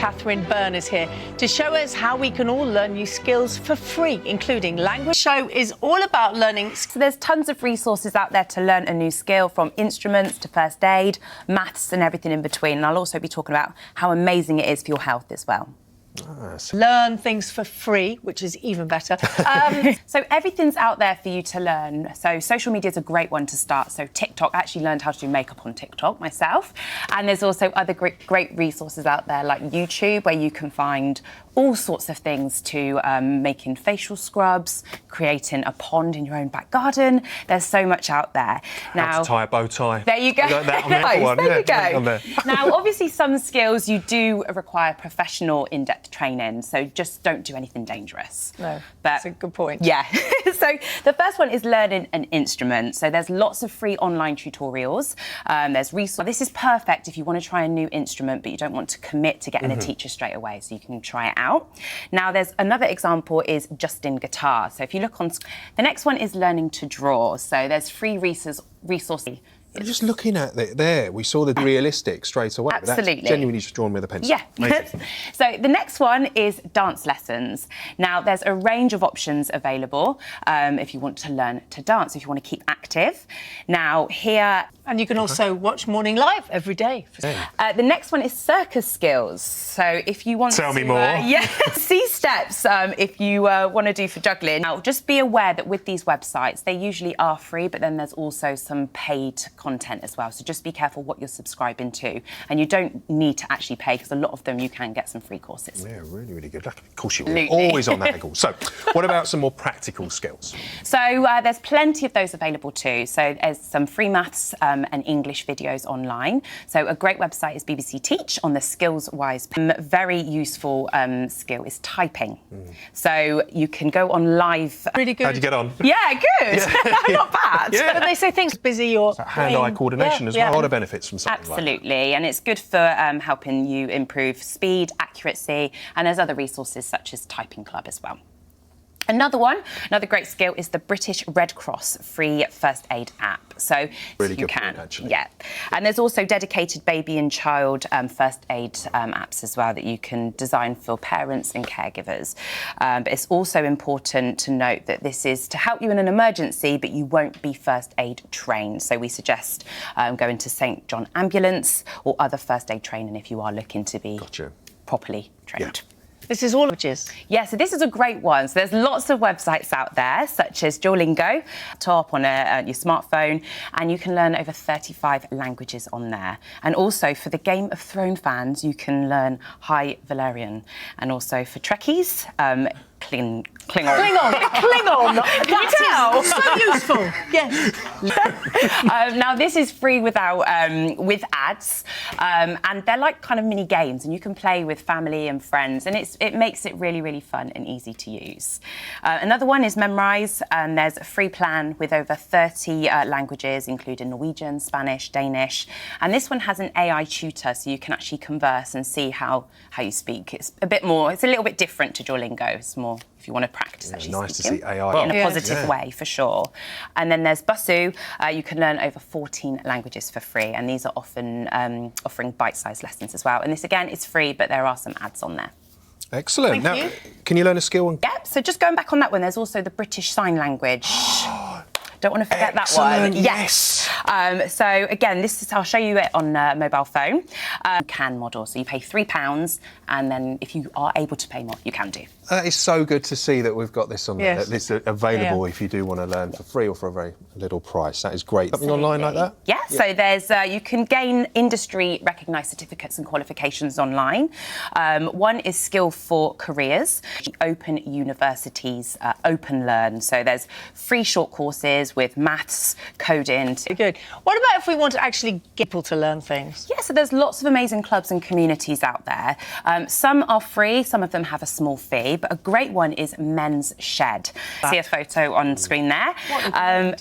Kathryn Byrne is here to show us how we can all learn new skills for free, including language. The show is all about learning. So there's tons of resources out there to learn a new skill, from instruments to first aid, maths and everything in between. And I'll also be talking about how amazing it is for your health as well. Learn things for free, which is even better. So everything's out there for you to learn. So social media is a great one to start. So TikTok, I actually learned how to do makeup on TikTok myself. And there's also other great resources out there like YouTube, where you can find all sorts of things to making facial scrubs, creating a pond in your own back garden. There's so much out there. How to tie a bow tie. There you go. Like that on the other one. There you Yeah, go. Now, obviously, some skills you do require professional in-depth training, so just don't do anything dangerous. No, but that's a good point. Yeah. So the first one is learning an instrument. So there's lots of free online tutorials. There's resources. This is perfect if you want to try a new instrument, but you don't want to commit to getting a teacher straight away, so you can try it out. Now, there's another example is Justin Guitar. So if you look on, the next one is learning to draw. So there's free resources. Just looking at it there, we saw the realistic straight away. Absolutely. That's genuinely just drawn with a pencil. Yeah. So the next one is dance lessons. Now, there's a range of options available if you want to learn to dance, if you want to keep active. Now, here... And you can also watch Morning Live every day. The next one is circus skills. So if you want Tell me more. see steps if you want to do for juggling. Now, just be aware that with these websites, they usually are free, but then there's also some paid content as well. So just be careful what you're subscribing to. And you don't need to actually pay, because a lot of them you can get some free courses. Yeah, really, really good. Of course you will. Always on that angle. So what about some more practical skills? So there's plenty of those available too. So there's some free maths and English videos online. So a great website is BBC Teach on the skills-wise. Very useful skill is typing. So you can go on live. Really good. How'd you get on? Yeah, good. Not bad. Yeah. But they say things busy or hand-eye coordination as well. A lot of benefits from something Absolutely, like that. and it's good for helping you improve speed, accuracy, and there's other resources such as Typing Club as well. Another great skill is the British Red Cross free first aid app. So really you good can, point, actually. yeah. And there's also dedicated baby and child first aid apps as well that you can design for parents and caregivers. But it's also important to note that this is to help you in an emergency, but you won't be first aid trained. So we suggest going to St John Ambulance or other first aid training if you are looking to be properly trained. Yeah. This is all languages. Yeah, so this is a great one. So there's lots of websites out there, such as Duolingo, top on your smartphone, and you can learn over 35 languages on there. And also for the Game of Thrones fans, you can learn High Valyrian, and also for Trekkies, Klingon. Klingon. That is so useful. Yes. Now this is free with ads, and they're like kind of mini games, and you can play with family and friends, and it makes it really, really fun and easy to use. Another one is Memrise, and there's a free plan with over 30 languages, including Norwegian, Spanish, Danish, and this one has an AI tutor, so you can actually converse and see how you speak. It's a little bit different to Duolingo. It's more if you want to practice actually nice speaking. to see AI in a positive way, for sure. And then there's Busuu. You can learn over 14 languages for free, and these are often offering bite-sized lessons as well. And this, again, is free, but there are some ads on there. Excellent. Thank now, you. Can you learn a skill? Yep, so just going back on that one, there's also the British Sign Language. Don't want to forget that one. Yes. So again, I'll show you it on a mobile phone. CAN model, so you pay £3, and then if you are able to pay more, you can do. That is so good to see that we've got this on there. Yes. That this is available if you do want to learn for free or for a very little price. That is great. Something online like that? Yeah, so there's you can gain industry recognised certificates and qualifications online. One is Skill for Careers, Open Universities Open Learn. So there's free short courses with maths, coding. Good. What about if we want to actually get people to learn things? Yeah, so there's lots of amazing clubs and communities out there. Some are free, some of them have a small fee, but a great one is Men's Shed. See a photo on screen there.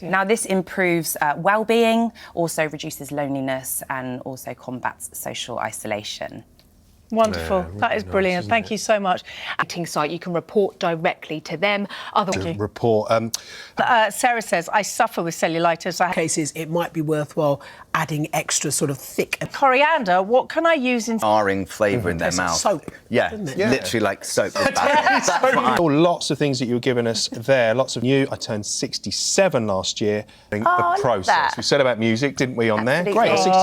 Now this improves well-being, also reduces loneliness, and also combats social isolation. Wonderful. Yeah, That is really brilliant. nice, Thank you so much. Dating site, you can report directly to them. To report. Sarah says, I suffer with cellulitis. Cases, it might be worthwhile adding extra sort of thick Coriander, what can I use in... Marring flavour in their mouth. soap. Yeah, Yeah. literally like soap. With batter. Lots of things that you were giving us there, lots of new. I turned 67 last year. I think the I love process. that. We said about music, didn't we, on there? Absolutely. Great.